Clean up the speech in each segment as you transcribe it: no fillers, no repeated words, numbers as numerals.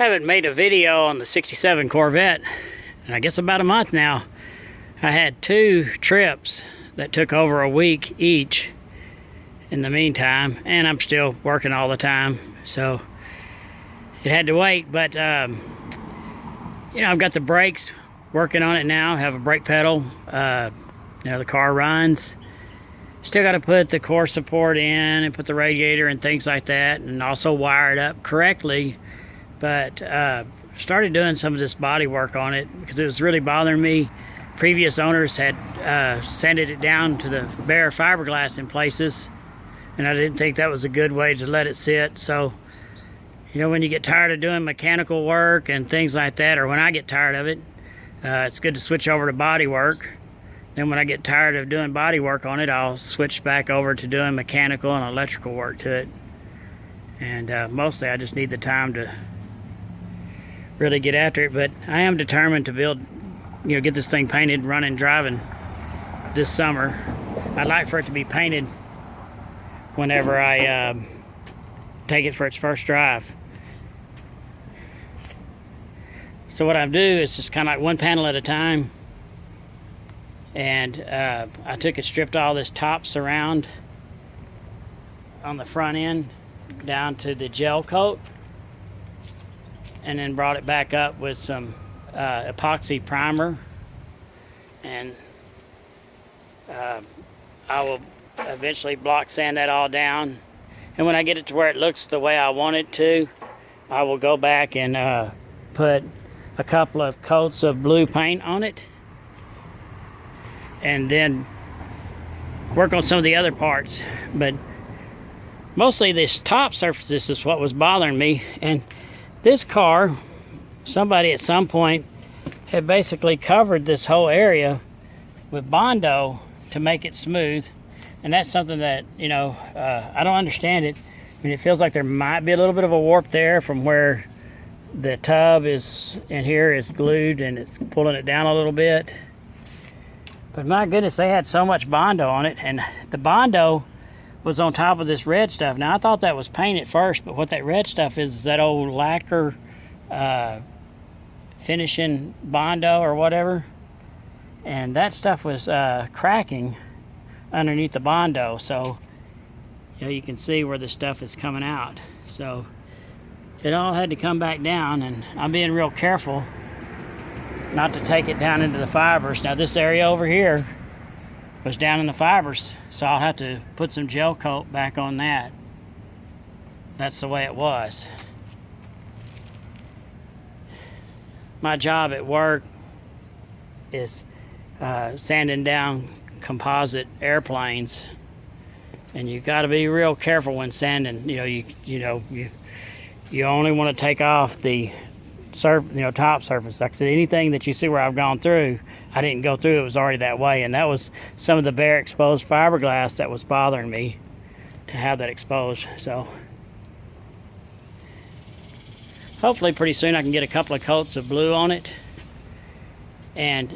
Haven't made a video on the 67 Corvette in I guess about a month now. I had 2 trips that took over a week each in the meantime, and I'm still working all the time, so it had to wait. But I've got the brakes working on it now. Have a brake pedal. The car runs. Still got to put the core support in and put the radiator and things like that, and also wire it up correctly. But started doing some of this body work on it because it was really bothering me. Previous owners had sanded it down to the bare fiberglass in places, and I didn't think that was a good way to let it sit. So when you get tired of doing mechanical work and things like that, or when I get tired of it, it's good to switch over to body work. Then when I get tired of doing body work on it, I'll switch back over to doing mechanical and electrical work to it. And mostly I just need the time to really get after it. But I am determined to build, get this thing painted, running, driving this summer. I'd like for it to be painted whenever I take it for its first drive. So what I do is just kind of like one panel at a time. And I took and stripped all this top surround on the front end down to the gel coat, and then brought it back up with some epoxy primer, and I will eventually block sand that all down. And when I get it to where it looks the way I want it to, I will go back and put a couple of coats of blue paint on it, and then work on some of the other parts. But mostly this top surfaces is what was bothering me. And this car, somebody at some point had basically covered this whole area with Bondo to make it smooth. And that's something that, I don't understand it. I mean, it feels like there might be a little bit of a warp there from where the tub is in here is glued and it's pulling it down a little bit. But my goodness, they had so much Bondo on it, and the Bondo was on top of this red stuff. Now, I thought that was paint at first, but what that red stuff is that old lacquer finishing Bondo or whatever. And that stuff was cracking underneath the Bondo, so you can see where the stuff is coming out. So it all had to come back down, and I'm being real careful not to take it down into the fibers. Now this area over here was down in the fibers, so I'll have to put some gel coat back on that. That's the way it was. My job at work is sanding down composite airplanes, and you got to be real careful when sanding. You only want to take off the top surface. Like I said, anything that you see where I've gone through, I didn't go through, it was already that way. And that was some of the bare exposed fiberglass that was bothering me to have that exposed. So hopefully pretty soon I can get a couple of coats of blue on it. And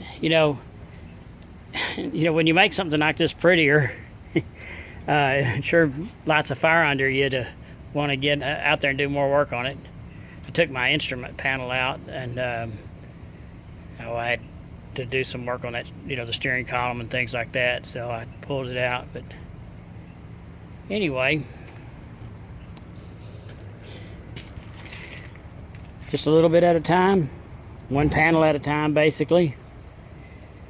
when you make something like this prettier, it sure lights a fire under you to want to get out there and do more work on it. I took my instrument panel out, and I had to do some work on that, the steering column and things like that, so I pulled it out. But anyway, just a little bit at a time, one panel at a time basically.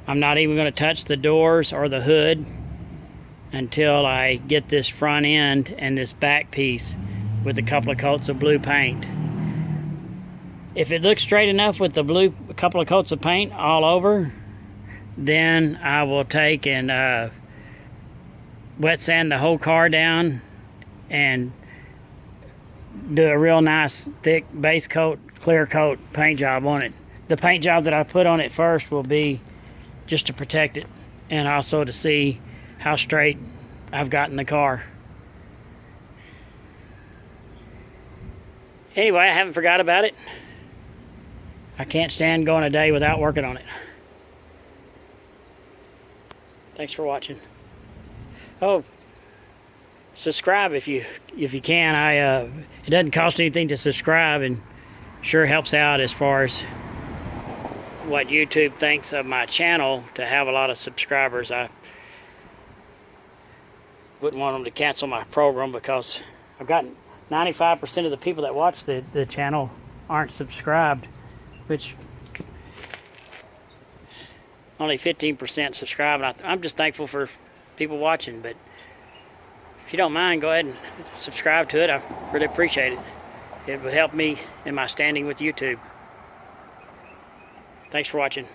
I'm not even going to touch the doors or the hood until I get this front end and this back piece with a couple of coats of blue paint. If it looks straight enough with the blue, a couple of coats of paint all over, then I will take and wet sand the whole car down and do a real nice thick base coat, clear coat paint job on it. The paint job that I put on it first will be just to protect it, and also to see how straight I've gotten the car. Anyway, I haven't forgot about it. I can't stand going a day without working on it. Thanks for watching. Oh, subscribe if you can. It doesn't cost anything to subscribe, and Sure helps out as far as what YouTube thinks of my channel to have a lot of subscribers. I wouldn't want them to cancel my program because I've gotten 95% of the people that watch the channel aren't subscribed, which only 15% subscribe, and I'm just thankful for people watching. But if you don't mind, go ahead and subscribe to it. I really appreciate it. It would help me in my standing with YouTube. Thanks for watching.